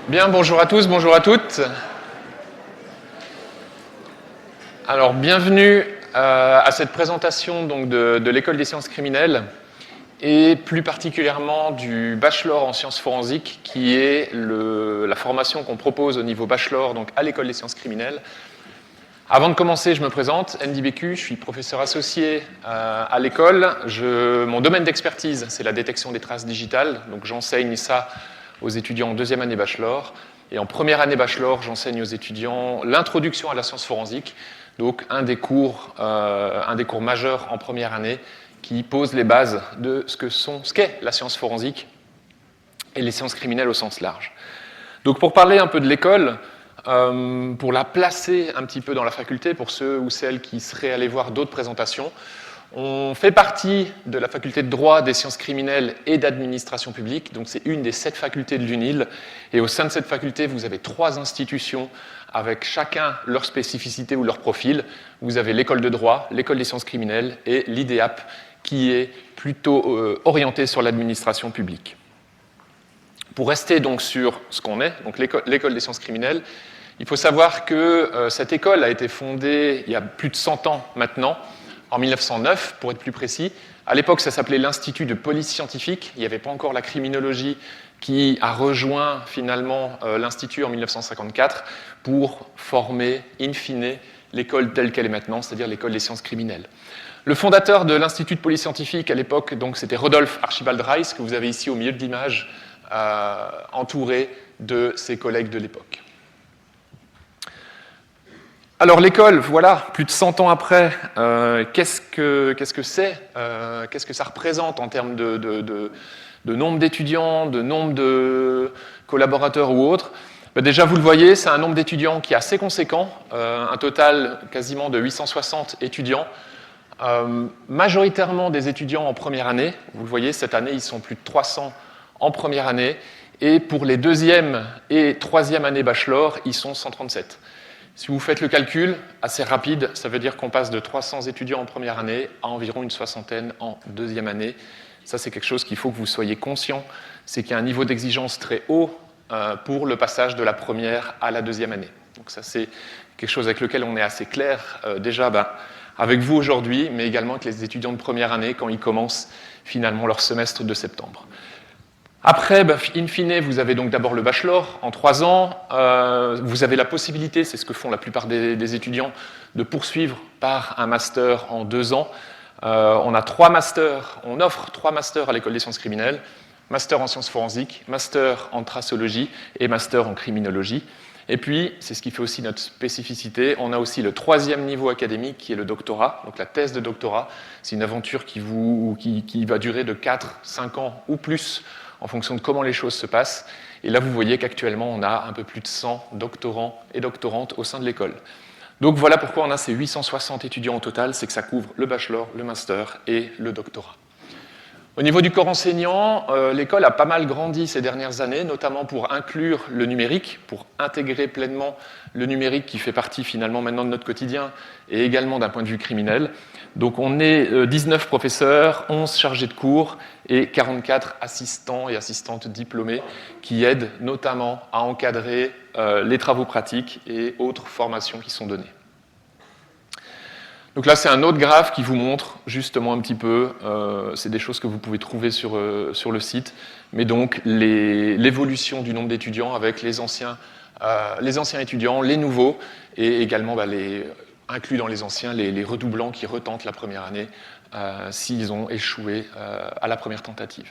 Bien, bonjour à tous, bonjour à toutes. Alors, bienvenue à cette présentation donc, de l'École des sciences criminelles et plus particulièrement du bachelor en sciences forensiques qui est la formation qu'on propose au niveau bachelor donc, à l'École des sciences criminelles. Avant de commencer, je me présente, Andy Bécu, je suis professeur associé à l'école. Mon domaine d'expertise, c'est la détection des traces digitales, donc j'enseigne ça aux étudiants en deuxième année bachelor. Et en première année bachelor, j'enseigne aux étudiants l'introduction à la science forensique, donc un des cours majeurs en première année qui pose les bases de ce qu'est la science forensique et les sciences criminelles au sens large. Donc pour parler un peu de l'école, pour la placer un petit peu dans la faculté, pour ceux ou celles qui seraient allés voir d'autres présentations, on fait partie de la faculté de droit, des sciences criminelles et d'administration publique, donc c'est une des 7 facultés de l'UNIL, et au sein de cette faculté, vous avez 3 institutions avec chacun leur spécificité ou leur profil. Vous avez l'école de droit, l'école des sciences criminelles et l'IDEAP, qui est plutôt orientée sur l'administration publique. Pour rester donc sur ce qu'on est, donc l'école des sciences criminelles, il faut savoir que cette école a été fondée il y a plus de 100 ans maintenant, en 1909 pour être plus précis. À l'époque, ça s'appelait l'Institut de police scientifique. Il n'y avait pas encore la criminologie qui a rejoint finalement l'Institut en 1954 pour former, in fine, l'école telle qu'elle est maintenant, c'est-à-dire l'école des sciences criminelles. Le fondateur de l'Institut de police scientifique à l'époque, donc, c'était Rodolphe Archibald Reiss, que vous avez ici au milieu de l'image, entouré de ses collègues de l'époque. Alors l'école, voilà, plus de 100 ans après, qu'est-ce que c'est, qu'est-ce que ça représente en termes de nombre d'étudiants, de nombre de collaborateurs ou autres? Déjà, vous le voyez, c'est un nombre d'étudiants qui est assez conséquent, un total quasiment de 860 étudiants, majoritairement des étudiants en première année. Vous le voyez, cette année, ils sont plus de 300 en première année, et pour les deuxième et troisième années bachelor, ils sont 137. Si vous faites le calcul, assez rapide, ça veut dire qu'on passe de 300 étudiants en première année à environ une soixantaine en deuxième année. Ça, c'est quelque chose qu'il faut que vous soyez conscient, c'est qu'il y a un niveau d'exigence très haut pour le passage de la première à la deuxième année. Donc ça, c'est quelque chose avec lequel on est assez clair, déjà avec vous aujourd'hui, mais également avec les étudiants de première année quand ils commencent finalement leur semestre de septembre. Après, in fine, vous avez donc d'abord le bachelor en 3 ans. Vous avez la possibilité, c'est ce que font la plupart des étudiants, de poursuivre par un master en 2 ans. On offre 3 masters à l'école des sciences criminelles, master en sciences forensiques, master en tracologie et master en criminologie. Et puis, c'est ce qui fait aussi notre spécificité, on a aussi le 3e niveau académique qui est le doctorat, donc la thèse de doctorat. C'est une aventure qui va durer de 4, 5 ans ou plus en fonction de comment les choses se passent. Et là, vous voyez qu'actuellement, on a un peu plus de 100 doctorants et doctorantes au sein de l'école. Donc voilà pourquoi on a ces 860 étudiants au total, c'est que ça couvre le bachelor, le master et le doctorat. Au niveau du corps enseignant, l'école a pas mal grandi ces dernières années, notamment pour inclure le numérique, pour intégrer pleinement le numérique qui fait partie finalement maintenant de notre quotidien et également d'un point de vue criminel. Donc on est 19 professeurs, 11 chargés de cours et 44 assistants et assistantes diplômés qui aident notamment à encadrer les travaux pratiques et autres formations qui sont données. Donc là, c'est un autre graphe qui vous montre justement un petit peu, c'est des choses que vous pouvez trouver sur le site, mais donc l'évolution du nombre d'étudiants avec les anciens étudiants, les nouveaux, et également inclus dans les anciens, les redoublants qui retentent la première année s'ils ont échoué à la première tentative.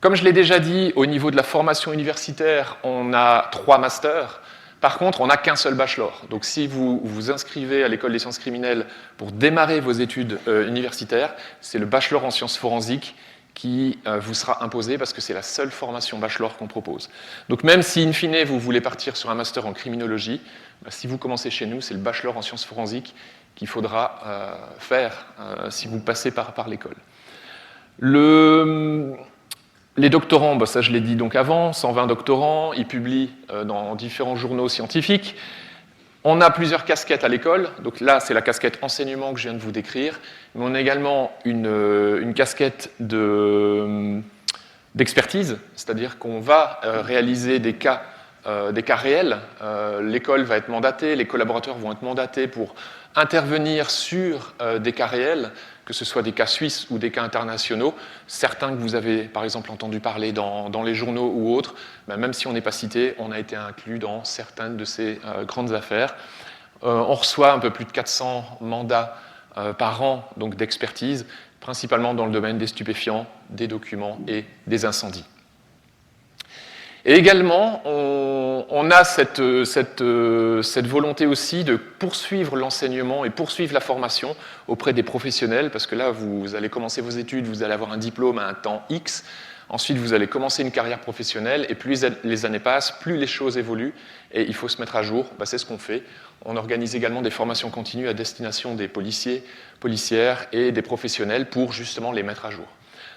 Comme je l'ai déjà dit, au niveau de la formation universitaire, on a 3 masters. Par contre, on n'a qu'un seul bachelor. Donc si vous vous inscrivez à l'école des sciences criminelles pour démarrer vos études universitaires, c'est le bachelor en sciences forensiques qui vous sera imposé parce que c'est la seule formation bachelor qu'on propose. Donc même si, in fine, vous voulez partir sur un master en criminologie, si vous commencez chez nous, c'est le bachelor en sciences forensiques qu'il faudra faire si vous passez par l'école. Les doctorants, ça je l'ai dit donc avant, 120 doctorants, ils publient dans différents journaux scientifiques. On a plusieurs casquettes à l'école, donc là c'est la casquette enseignement que je viens de vous décrire, mais on a également une casquette d'expertise, c'est-à-dire qu'on va réaliser des cas réels. L'école va être mandatée, les collaborateurs vont être mandatés pour intervenir sur des cas réels, que ce soit des cas suisses ou des cas internationaux. Certains que vous avez par exemple entendu parler dans les journaux ou autres, même si on n'est pas cité, on a été inclus dans certaines de ces grandes affaires. On reçoit un peu plus de 400 mandats par an donc d'expertise, principalement dans le domaine des stupéfiants, des documents et des incendies. Et également, on a cette volonté aussi de poursuivre l'enseignement et poursuivre la formation auprès des professionnels, parce que là, vous allez commencer vos études, vous allez avoir un diplôme à un temps X, ensuite vous allez commencer une carrière professionnelle, et plus les années passent, plus les choses évoluent, et il faut se mettre à jour. C'est ce qu'on fait. On organise également des formations continues à destination des policiers, policières et des professionnels pour justement les mettre à jour.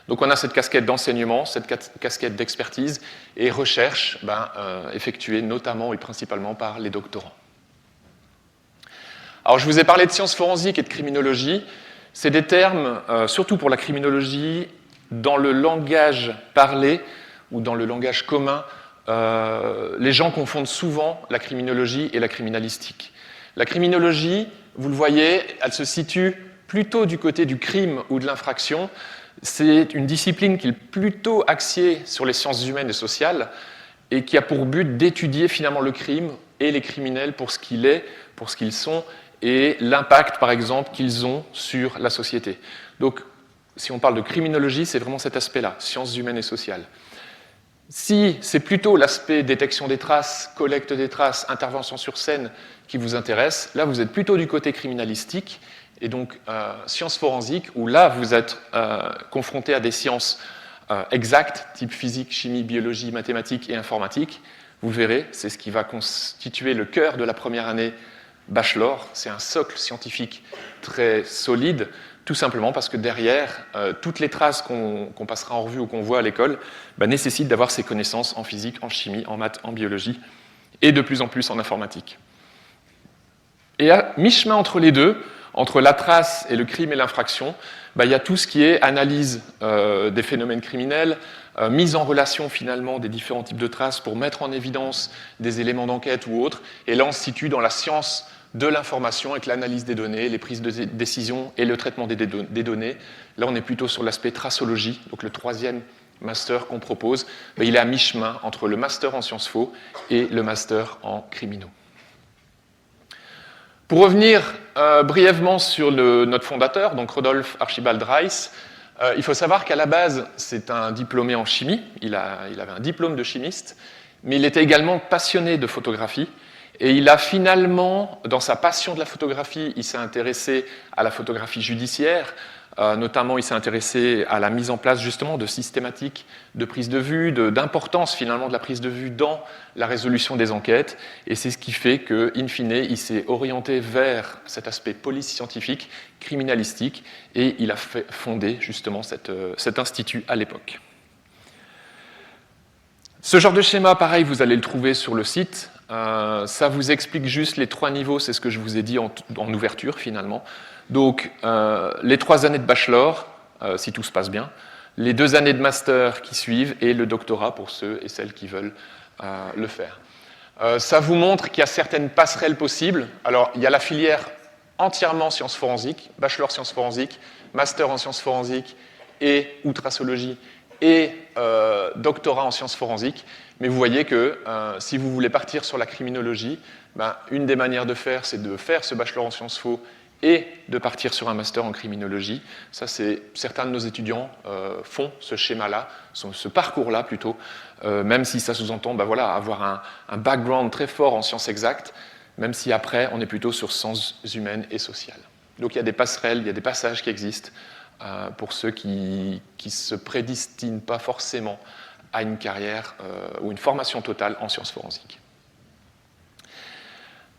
Donc on a cette casquette d'enseignement, cette casquette d'expertise et recherche effectuée notamment et principalement par les doctorants. Alors je vous ai parlé de sciences forensiques et de criminologie. C'est des termes, surtout pour la criminologie, dans le langage parlé ou dans le langage commun, les gens confondent souvent la criminologie et la criminalistique. La criminologie, vous le voyez, elle se situe plutôt du côté du crime ou de l'infraction. C'est une discipline qui est plutôt axée sur les sciences humaines et sociales et qui a pour but d'étudier finalement le crime et les criminels pour ce qu'il est, pour ce qu'ils sont et l'impact, par exemple, qu'ils ont sur la société. Donc, si on parle de criminologie, c'est vraiment cet aspect-là, sciences humaines et sociales. Si c'est plutôt l'aspect détection des traces, collecte des traces, intervention sur scène qui vous intéresse, là vous êtes plutôt du côté criminalistique et donc sciences forensiques où là vous êtes confronté à des sciences exactes, type physique, chimie, biologie, mathématiques et informatique. Vous verrez, c'est ce qui va constituer le cœur de la première année bachelor. C'est un socle scientifique très solide, tout simplement parce que derrière, toutes les traces qu'on passera en revue ou qu'on voit à l'école nécessitent d'avoir ces connaissances en physique, en chimie, en maths, en biologie, et de plus en plus en informatique. Et à mi-chemin entre les deux, entre la trace et le crime et l'infraction, il y a tout ce qui est analyse des phénomènes criminels, mise en relation finalement des différents types de traces pour mettre en évidence des éléments d'enquête ou autres. Et là, on se situe dans la science de l'information avec l'analyse des données, les prises de décision et le traitement des données. Là, on est plutôt sur l'aspect tracologie, donc le troisième master qu'on propose. Il est à mi-chemin entre le master en sciences faux et le master en criminaux. Pour revenir brièvement sur notre fondateur, donc Rodolphe Archibald Reiss, il faut savoir qu'à la base, c'est un diplômé en chimie, il avait un diplôme de chimiste, mais il était également passionné de photographie, et il a finalement, dans sa passion de la photographie, il s'est intéressé à la photographie judiciaire, notamment il s'est intéressé à la mise en place justement de systématiques de prise de vue, d'importance finalement de la prise de vue dans la résolution des enquêtes, et c'est ce qui fait que, in fine, il s'est orienté vers cet aspect police scientifique, criminalistique, et il a fondé justement cet institut à l'époque. Ce genre de schéma, pareil, vous allez le trouver sur le site. Ça vous explique juste les 3 niveaux, c'est ce que je vous ai dit en ouverture finalement. Donc, les 3 années de bachelor, si tout se passe bien, les 2 années de master qui suivent et le doctorat pour ceux et celles qui veulent le faire. Ça vous montre qu'il y a certaines passerelles possibles. Alors, il y a la filière entièrement sciences forensiques, bachelor sciences forensiques, master en sciences forensiques et ou tracologie et doctorat en sciences forensiques. Mais vous voyez que si vous voulez partir sur la criminologie, une des manières de faire, c'est de faire ce bachelor en sciences faux et de partir sur un master en criminologie. Ça, certains de nos étudiants font ce schéma-là, ce parcours-là plutôt, même si ça sous-entend avoir un background très fort en sciences exactes, même si après, on est plutôt sur sciences humaines et sociales. Donc il y a des passerelles, il y a des passages qui existent pour ceux qui ne se prédestinent pas forcément à une carrière ou une formation totale en sciences forensiques.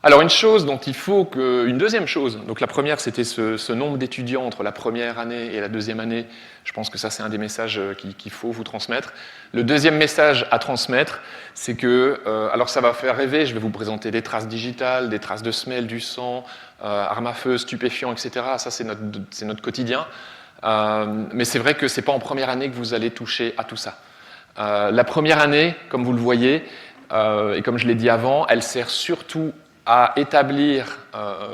Alors une deuxième chose, donc la première c'était ce nombre d'étudiants entre la première année et la deuxième année, je pense que ça c'est un des messages qu'il faut vous transmettre. Le deuxième message à transmettre, c'est que, alors ça va faire rêver, je vais vous présenter des traces digitales, des traces de semelles, du sang, armes à feu, stupéfiants, etc. Ça c'est notre quotidien, mais c'est vrai que ce n'est pas en première année que vous allez toucher à tout ça. La première année, comme vous le voyez, et comme je l'ai dit avant, elle sert surtout à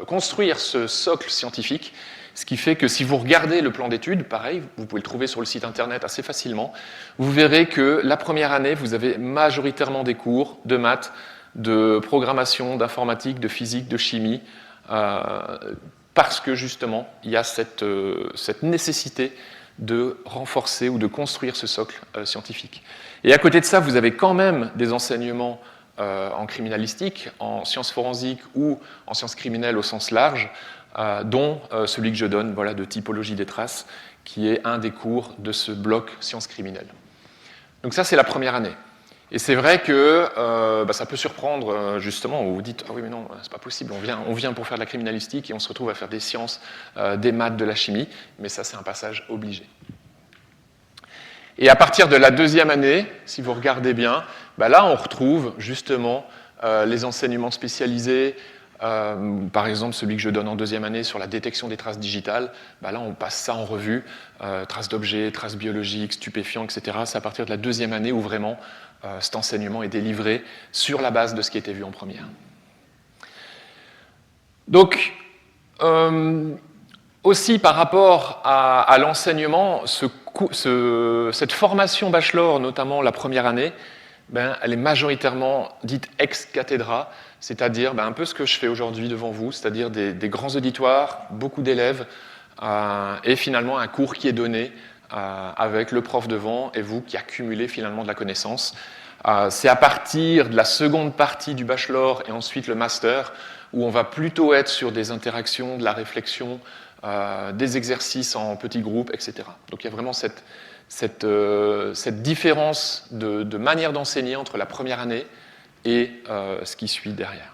construire ce socle scientifique, ce qui fait que si vous regardez le plan d'études, pareil, vous pouvez le trouver sur le site internet assez facilement, vous verrez que la première année, vous avez majoritairement des cours de maths, de programmation, d'informatique, de physique, de chimie, parce que justement, il y a cette nécessité de renforcer ou de construire ce socle scientifique. Et à côté de ça, vous avez quand même des enseignements en criminalistique, en sciences forensiques ou en sciences criminelles au sens large, dont celui que je donne, voilà, de typologie des traces, qui est un des cours de ce bloc sciences criminelles. Donc ça, c'est la première année. Et c'est vrai que ça peut surprendre, justement, où vous vous dites « Ah oui, mais non, c'est pas possible, on vient pour faire de la criminalistique et on se retrouve à faire des sciences, des maths, de la chimie. » Mais ça, c'est un passage obligé. Et à partir de la deuxième année, si vous regardez bien, là, on retrouve justement les enseignements spécialisés, par exemple celui que je donne en deuxième année sur la détection des traces digitales. Là, on passe ça en revue, traces d'objets, traces biologiques, stupéfiants, etc. C'est à partir de la deuxième année où vraiment cet enseignement est délivré sur la base de ce qui était vu en première. Donc, aussi par rapport à l'enseignement, cette formation bachelor, notamment la première année, elle est majoritairement dite ex cathedra, c'est-à-dire un peu ce que je fais aujourd'hui devant vous, c'est-à-dire des grands auditoires, beaucoup d'élèves, et finalement un cours qui est donné avec le prof devant et vous qui accumulez finalement de la connaissance. C'est à partir de la seconde partie du bachelor et ensuite le master où on va plutôt être sur des interactions, de la réflexion, des exercices en petits groupes, etc. Donc il y a vraiment cette différence de manière d'enseigner entre la première année et ce qui suit derrière.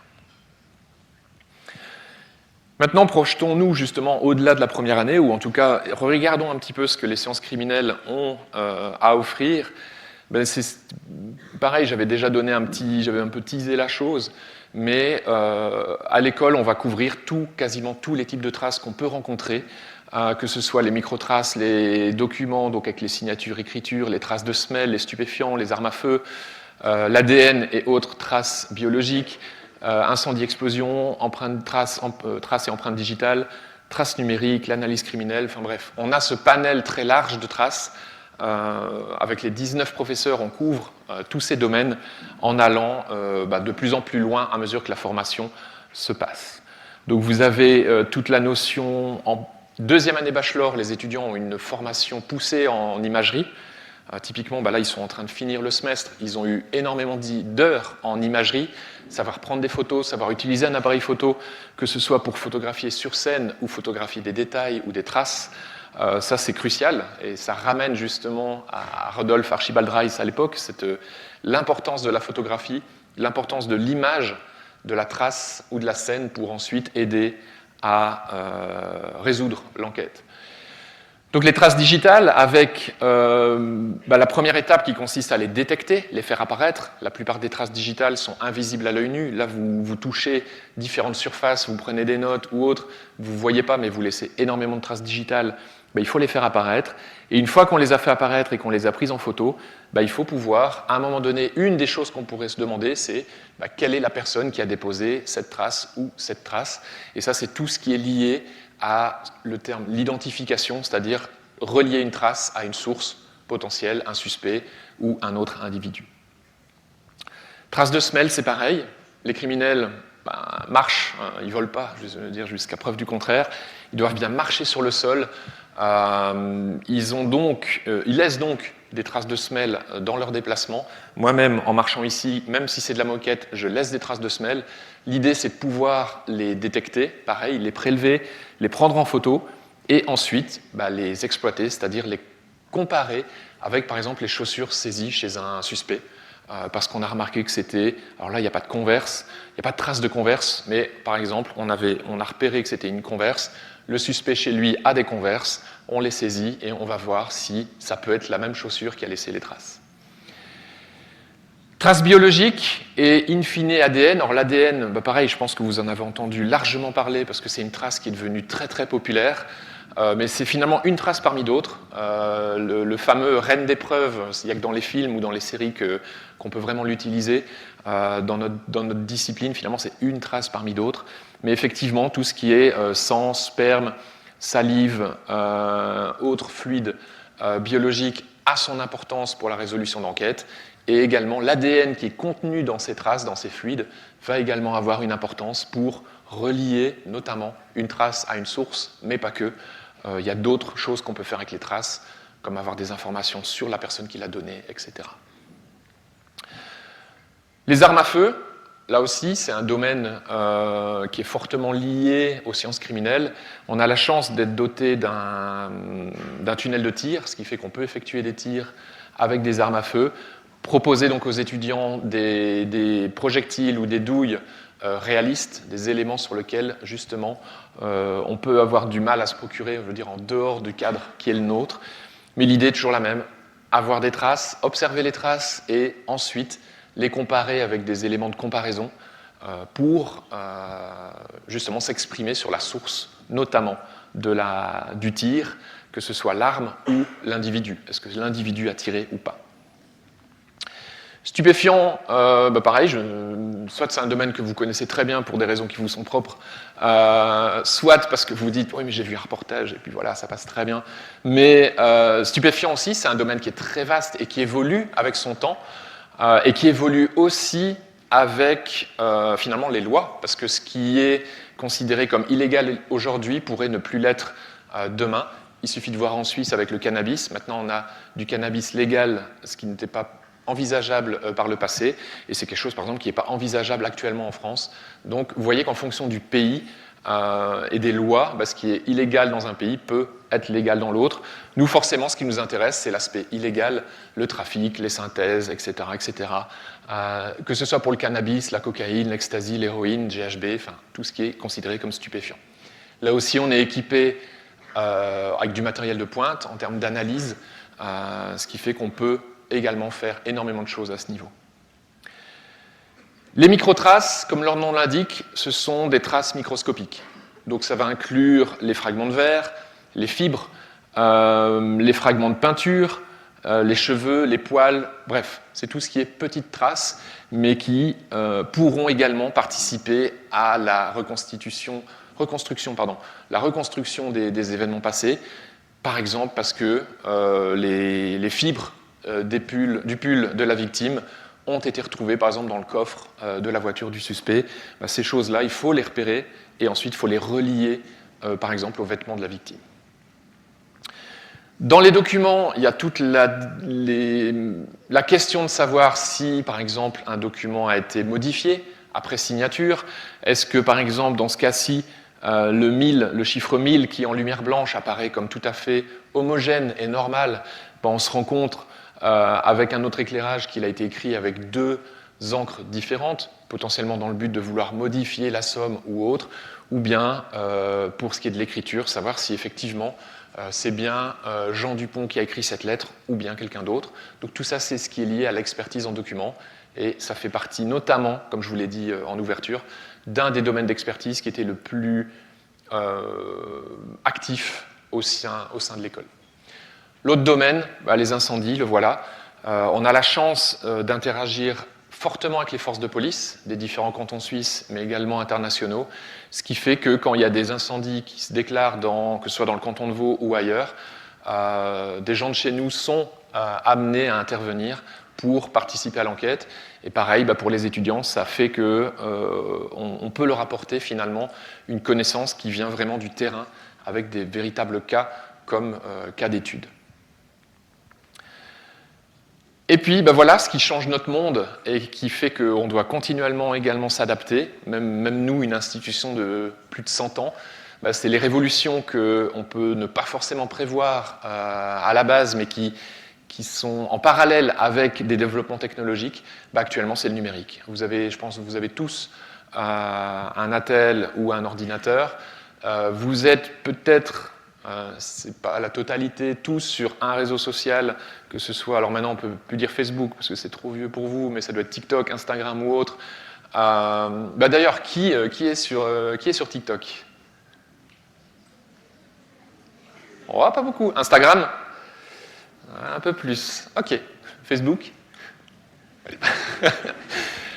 Maintenant, projetons-nous justement au-delà de la première année, ou en tout cas, regardons un petit peu ce que les sciences criminelles ont à offrir. C'est pareil, j'avais déjà donné j'avais un peu teasé la chose, mais à l'école, on va couvrir quasiment tous les types de traces qu'on peut rencontrer, que ce soit les microtraces, les documents, donc avec les signatures, écritures, les traces de semelles, les stupéfiants, les armes à feu, l'ADN et autres traces biologiques, incendie, explosion, traces et empreintes digitales, traces numériques, l'analyse criminelle, enfin bref, on a ce panel très large de traces. Avec les 19 professeurs, on couvre tous ces domaines en allant de plus en plus loin à mesure que la formation se passe. Donc vous avez toute la notion, en deuxième année bachelor, les étudiants ont une formation poussée en imagerie. Typiquement, là, ils sont en train de finir le semestre, ils ont eu énormément d'heures en imagerie, savoir prendre des photos, savoir utiliser un appareil photo, que ce soit pour photographier sur scène ou photographier des détails ou des traces. Ça, c'est crucial, et ça ramène justement à Rudolf Archibald Rice à l'époque, l'importance de la photographie, l'importance de l'image, de la trace ou de la scène pour ensuite aider à résoudre l'enquête. Donc les traces digitales avec la première étape qui consiste à les détecter, les faire apparaître. La plupart des traces digitales sont invisibles à l'œil nu. Là, vous touchez différentes surfaces, vous prenez des notes ou autres, vous ne voyez pas, mais vous laissez énormément de traces digitales. Il faut les faire apparaître. Et une fois qu'on les a fait apparaître et qu'on les a prises en photo, il faut pouvoir, à un moment donné, une des choses qu'on pourrait se demander, c'est quelle est la personne qui a déposé cette trace ou cette trace. Et ça, c'est tout ce qui est lié à le terme l'identification, c'est-à-dire relier une trace à une source potentielle, un suspect ou un autre individu. Traces de semelles, c'est pareil. Les criminels marchent, ils ne volent pas, je veux dire, jusqu'à preuve du contraire. Ils doivent bien marcher sur le sol. Ils laissent donc des traces de semelles dans leur déplacement. Moi-même, en marchant ici, même si c'est de la moquette, je laisse des traces de semelles. L'idée, c'est de pouvoir les détecter, pareil, les prélever, les prendre en photo et ensuite les exploiter, c'est-à-dire les comparer avec, par exemple, les chaussures saisies chez un suspect, parce qu'on a remarqué que c'était... Alors là, il n'y a pas de Converse, il n'y a pas de trace de Converse, mais par exemple, on a repéré que c'était une Converse. Le suspect chez lui a des Converse, on les saisit et on va voir si ça peut être la même chaussure qui a laissé les traces. Traces biologiques et in fine ADN. Alors l'ADN, pareil, je pense que vous en avez entendu largement parler parce que c'est une trace qui est devenue très très populaire. mais c'est finalement une trace parmi d'autres. Le fameux reine d'épreuve, il n'y a que dans les films ou dans les séries qu'on peut vraiment l'utiliser. Dans notre discipline, finalement, c'est une trace parmi d'autres. Mais effectivement, tout ce qui est sang, sperme, salive, autres fluides biologiques a son importance pour la résolution d'enquête. Et également, l'ADN qui est contenu dans ces traces, dans ces fluides, va également avoir une importance pour relier notamment une trace à une source, mais pas que. Il y a d'autres choses qu'on peut faire avec les traces, comme avoir des informations sur la personne qui l'a donnée, etc. Les armes à feu, là aussi, c'est un domaine qui est fortement lié aux sciences criminelles. On a la chance d'être doté d'un tunnel de tir, ce qui fait qu'on peut effectuer des tirs avec des armes à feu, proposer donc aux étudiants des projectiles ou des douilles réalistes, des éléments sur lesquels, justement, on peut avoir du mal à se procurer, je veux dire, en dehors du cadre qui est le nôtre. Mais l'idée est toujours la même, avoir des traces, observer les traces et ensuite les comparer avec des éléments de comparaison pour justement s'exprimer sur la source, notamment du tir, que ce soit l'arme ou l'individu. Est-ce que l'individu a tiré ou pas? Stupéfiants, pareil, soit c'est un domaine que vous connaissez très bien pour des raisons qui vous sont propres, soit parce que vous dites « oui, mais j'ai vu un reportage, et puis voilà, ça passe très bien ». Mais stupéfiants aussi, c'est un domaine qui est très vaste et qui évolue avec son temps, et qui évolue aussi avec finalement les lois, parce que ce qui est considéré comme illégal aujourd'hui pourrait ne plus l'être demain. Il suffit de voir en Suisse avec le cannabis. Maintenant, on a du cannabis légal, ce qui n'était pas envisageable par le passé, et c'est quelque chose, par exemple, qui n'est pas envisageable actuellement en France. Donc, vous voyez qu'en fonction du pays et des lois, ce qui est illégal dans un pays peut être légal dans l'autre. Nous, forcément, ce qui nous intéresse, c'est l'aspect illégal, le trafic, les synthèses, etc., etc. Que ce soit pour le cannabis, la cocaïne, l'ecstasy, l'héroïne, GHB, enfin, tout ce qui est considéré comme stupéfiant. Là aussi, on est équipé avec du matériel de pointe en termes d'analyse, ce qui fait qu'on peut également faire énormément de choses à ce niveau. Les microtraces, comme leur nom l'indique, ce sont des traces microscopiques. Donc ça va inclure les fragments de verre, les fibres, les fragments de peinture, les cheveux, les poils, bref, c'est tout ce qui est petites traces, mais qui pourront également participer à la reconstruction des événements passés, par exemple parce que les fibres du pull de la victime ont été retrouvées, par exemple, dans le coffre de la voiture du suspect. Ces choses-là, il faut les repérer et ensuite, il faut les relier, par exemple, aux vêtements de la victime. Dans les documents, il y a toute la question de savoir si, par exemple, un document a été modifié après signature. Est-ce que, par exemple, dans ce cas-ci, le chiffre 1000 qui, en lumière blanche, apparaît comme tout à fait homogène et normal, on se rend compte avec un autre éclairage qu'il a été écrit avec deux encres différentes, potentiellement dans le but de vouloir modifier la somme ou autre, ou bien, pour ce qui est de l'écriture, savoir si effectivement c'est bien Jean Dupont qui a écrit cette lettre ou bien quelqu'un d'autre. Donc tout ça, c'est ce qui est lié à l'expertise en document, et ça fait partie notamment, comme je vous l'ai dit en ouverture, d'un des domaines d'expertise qui était le plus actif au sein de l'école. L'autre domaine, les incendies, le voilà. On a la chance d'interagir fortement avec les forces de police des différents cantons suisses, mais également internationaux, ce qui fait que quand il y a des incendies qui se déclarent, que ce soit dans le canton de Vaud ou ailleurs, des gens de chez nous sont amenés à intervenir pour participer à l'enquête. Et pareil, pour les étudiants, ça fait qu'on peut leur apporter finalement une connaissance qui vient vraiment du terrain, avec des véritables cas comme cas d'étude. Et puis, voilà ce qui change notre monde et qui fait qu'on doit continuellement également s'adapter, même nous, une institution de plus de 100 ans, c'est les révolutions qu'on peut ne pas forcément prévoir à la base, mais qui sont en parallèle avec des développements technologiques. Actuellement, c'est le numérique. Je pense que vous avez tous un attel ou un ordinateur. Vous êtes peut-être... c'est pas la totalité, tous sur un réseau social, que ce soit, alors maintenant on peut plus dire Facebook parce que c'est trop vieux pour vous, mais ça doit être TikTok, Instagram ou autre. D'ailleurs, qui est sur TikTok? Oh, pas beaucoup. Instagram? Un peu plus. OK. Facebook?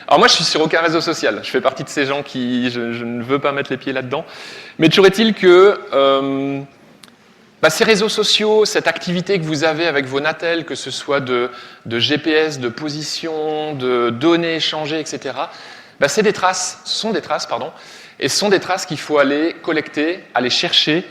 Alors moi, je suis sur aucun réseau social. Je fais partie de ces gens qui... Je ne veux pas mettre les pieds là-dedans. Mais toujours est-il que ces réseaux sociaux, cette activité que vous avez avec vos natels, que ce soit de GPS, de position, de données échangées, etc., c'est des traces, ce sont des traces, pardon, et ce sont des traces qu'il faut aller collecter, aller chercher,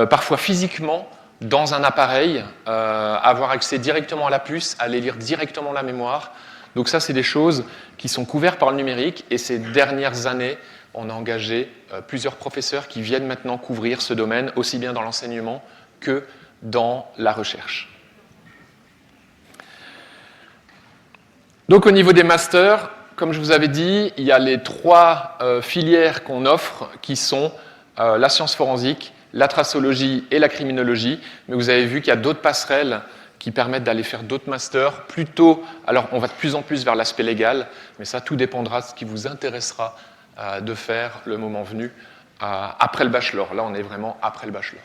parfois physiquement, dans un appareil, avoir accès directement à la puce, aller lire directement la mémoire. Donc ça, c'est des choses qui sont couvertes par le numérique, et ces dernières années, on a engagé plusieurs professeurs qui viennent maintenant couvrir ce domaine, aussi bien dans l'enseignement que dans la recherche. Donc au niveau des masters, comme je vous avais dit, il y a les 3 filières qu'on offre qui sont la science forensique, la tracologie et la criminologie, mais vous avez vu qu'il y a d'autres passerelles qui permettent d'aller faire d'autres masters, plutôt, alors on va de plus en plus vers l'aspect légal, mais ça tout dépendra de ce qui vous intéressera de faire le moment venu après le bachelor. Là on est vraiment après le bachelor.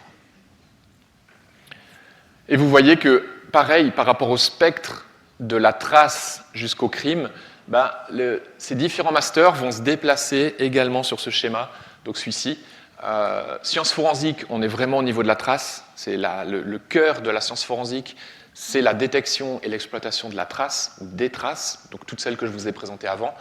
Et vous voyez que, pareil, par rapport au spectre de la trace jusqu'au crime, ces différents masters vont se déplacer également sur ce schéma, donc celui-ci. Sciences forensiques, on est vraiment au niveau de la trace, c'est le cœur de la science forensique, c'est la détection et l'exploitation de la trace, ou des traces, donc toutes celles que je vous ai présentées avant.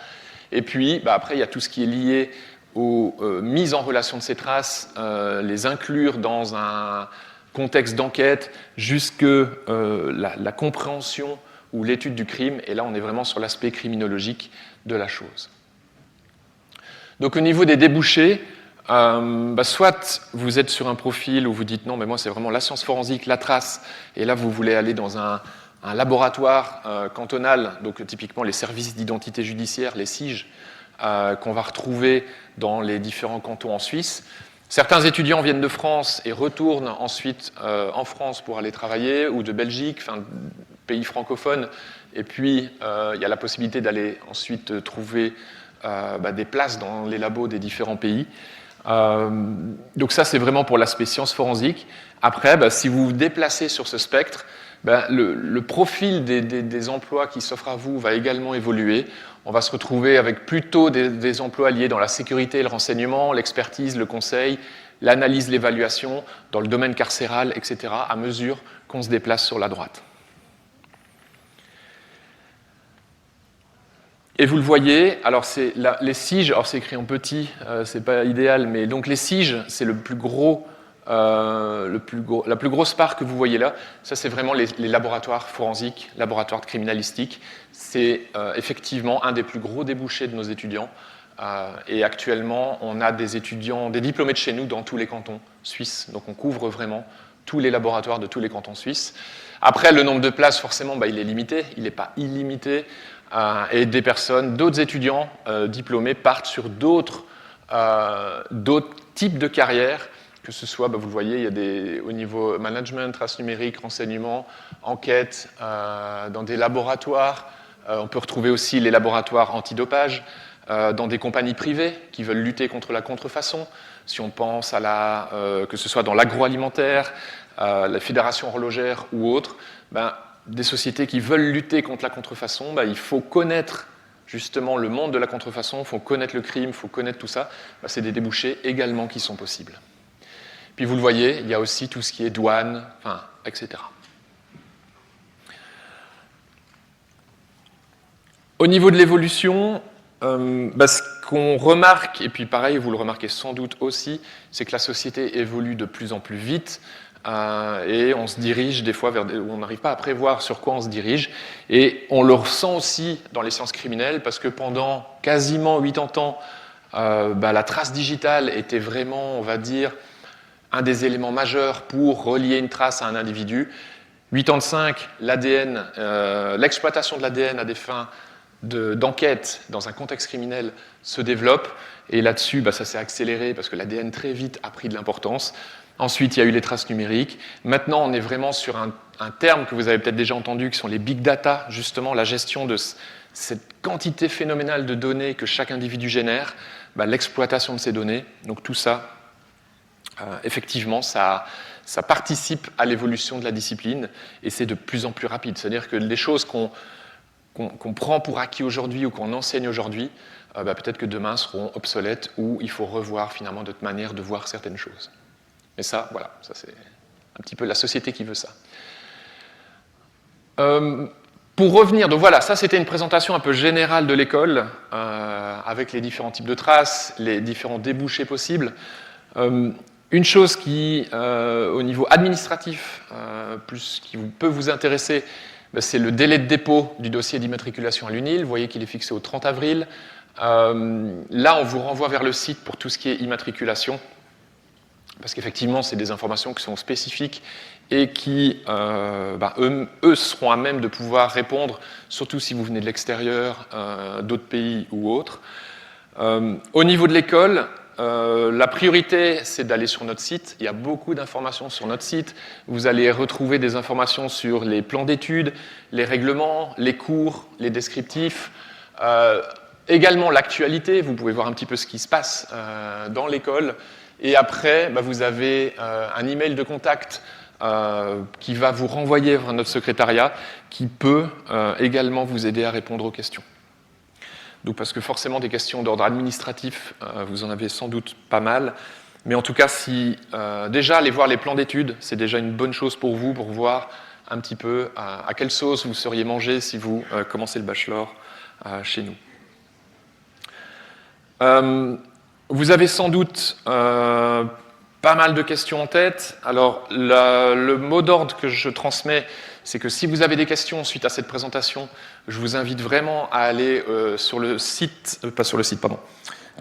Et puis, après, il y a tout ce qui est lié aux mises en relation de ces traces, les inclure dans un contexte d'enquête, jusque la compréhension ou l'étude du crime, et là on est vraiment sur l'aspect criminologique de la chose. Donc au niveau des débouchés, soit vous êtes sur un profil où vous dites non, mais moi c'est vraiment la science forensique, la trace, et là vous voulez aller dans un laboratoire cantonal, donc typiquement les services d'identité judiciaire, les SIG, qu'on va retrouver dans les différents cantons en Suisse. Certains étudiants viennent de France et retournent ensuite en France pour aller travailler, ou de Belgique, pays francophones, et puis il y a la possibilité d'aller ensuite trouver des places dans les labos des différents pays. Donc ça, c'est vraiment pour l'aspect sciences forensiques. Après, si vous vous déplacez sur ce spectre, le profil des emplois qui s'offrent à vous va également évoluer. On va se retrouver avec plutôt des emplois liés dans la sécurité et le renseignement, l'expertise, le conseil, l'analyse, l'évaluation, dans le domaine carcéral, etc., à mesure qu'on se déplace sur la droite. Et vous le voyez, alors les SIG, alors c'est écrit en petit, c'est pas idéal, mais donc les SIG, c'est la plus grosse part que vous voyez là. Ça, c'est vraiment les laboratoires forensiques, laboratoires de criminalistique. C'est effectivement un des plus gros débouchés de nos étudiants. Et actuellement, on a des étudiants, des diplômés de chez nous dans tous les cantons suisses. Donc on couvre vraiment tous les laboratoires de tous les cantons suisses. Après, le nombre de places, forcément, il est limité. Il n'est pas illimité. Et d'autres étudiants diplômés partent sur d'autres types de carrières, que ce soit, vous le voyez, il y a au niveau management, traces numériques, renseignement, enquête, dans des laboratoires. On peut retrouver aussi les laboratoires antidopage, dans des compagnies privées qui veulent lutter contre la contrefaçon. Si on pense à que ce soit dans l'agroalimentaire, la fédération horlogère ou autre, des sociétés qui veulent lutter contre la contrefaçon, il faut connaître justement le monde de la contrefaçon, il faut connaître le crime, il faut connaître tout ça. C'est des débouchés également qui sont possibles. Puis vous le voyez, il y a aussi tout ce qui est douane, etc. Au niveau de l'évolution, ce qu'on remarque, et puis pareil, vous le remarquez sans doute aussi, c'est que la société évolue de plus en plus vite. Et on se dirige des fois vers où on n'arrive pas à prévoir sur quoi on se dirige. Et on le ressent aussi dans les sciences criminelles, parce que pendant quasiment 80 ans, la trace digitale était vraiment, on va dire, un des éléments majeurs pour relier une trace à un individu. 85, l'ADN, l'exploitation de l'ADN à des fins d'enquête dans un contexte criminel se développe. Et là-dessus, ça s'est accéléré parce que l'ADN très vite a pris de l'importance. Ensuite, il y a eu les traces numériques. Maintenant, on est vraiment sur un terme que vous avez peut-être déjà entendu, qui sont les big data, justement, la gestion de cette quantité phénoménale de données que chaque individu génère, l'exploitation de ces données. Donc tout ça effectivement, ça participe à l'évolution de la discipline et c'est de plus en plus rapide. C'est-à-dire que les choses qu'on prend pour acquis aujourd'hui ou qu'on enseigne aujourd'hui, peut-être que demain seront obsolètes ou il faut revoir finalement d'autres manières de voir certaines choses. Mais ça, voilà, ça c'est un petit peu la société qui veut ça. Pour revenir, donc voilà, ça c'était une présentation un peu générale de l'école, avec les différents types de traces, les différents débouchés possibles. Une chose qui, au niveau administratif, qui peut vous intéresser, c'est le délai de dépôt du dossier d'immatriculation à l'UNIL. Vous voyez qu'il est fixé au 30 avril. Là, on vous renvoie vers le site pour tout ce qui est immatriculation, parce qu'effectivement, c'est des informations qui sont spécifiques et qui, eux seront à même de pouvoir répondre, surtout si vous venez de l'extérieur, d'autres pays ou autres. Au niveau de l'école, la priorité, c'est d'aller sur notre site. Il y a beaucoup d'informations sur notre site. Vous allez retrouver des informations sur les plans d'études, les règlements, les cours, les descriptifs, également l'actualité. Vous pouvez voir un petit peu ce qui se passe dans l'école. Et après, vous avez un email de contact qui va vous renvoyer vers notre secrétariat qui peut également vous aider à répondre aux questions. Donc, parce que forcément, des questions d'ordre administratif, vous en avez sans doute pas mal. Mais en tout cas, déjà, aller voir les plans d'études, c'est déjà une bonne chose pour vous, pour voir un petit peu à quelle sauce vous seriez mangé si vous commencez le bachelor chez nous. Vous avez sans doute pas mal de questions en tête. Alors, le mot d'ordre que je transmets, c'est que si vous avez des questions suite à cette présentation, je vous invite vraiment à aller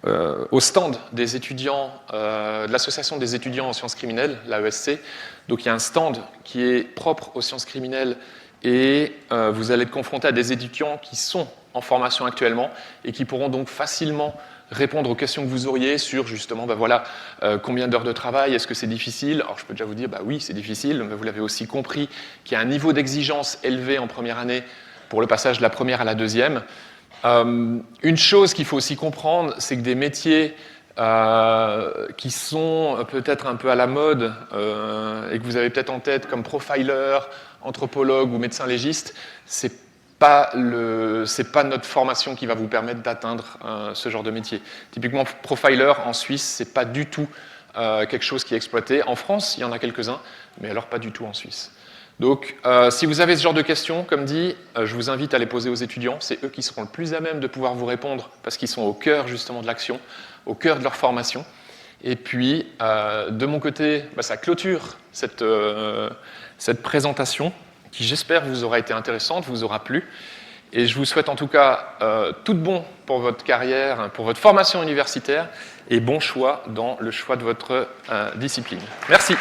au stand des étudiants, de l'association des étudiants en sciences criminelles, l'AESC. Donc il y a un stand qui est propre aux sciences criminelles et vous allez être confronté à des étudiants qui sont en formation actuellement et qui pourront donc facilement répondre aux questions que vous auriez sur justement, combien d'heures de travail, est-ce que c'est difficile? Alors je peux déjà vous dire, oui, c'est difficile, mais vous l'avez aussi compris qu'il y a un niveau d'exigence élevé en première année pour le passage de la première à la deuxième. Une chose qu'il faut aussi comprendre, c'est que des métiers qui sont peut-être un peu à la mode et que vous avez peut-être en tête comme profiler, anthropologue ou médecin légiste, c'est pas notre formation qui va vous permettre d'atteindre ce genre de métier. Typiquement, profiler en Suisse, c'est pas du tout quelque chose qui est exploité. En France, il y en a quelques-uns, mais alors pas du tout en Suisse. Donc, si vous avez ce genre de questions, comme dit, je vous invite à les poser aux étudiants. C'est eux qui seront le plus à même de pouvoir vous répondre parce qu'ils sont au cœur justement de l'action, au cœur de leur formation. Et puis, de mon côté, ça clôture cette présentation qui, j'espère, vous aura été intéressante, vous aura plu. Et je vous souhaite en tout cas tout de bon pour votre carrière, pour votre formation universitaire et bon choix dans le choix de votre discipline. Merci.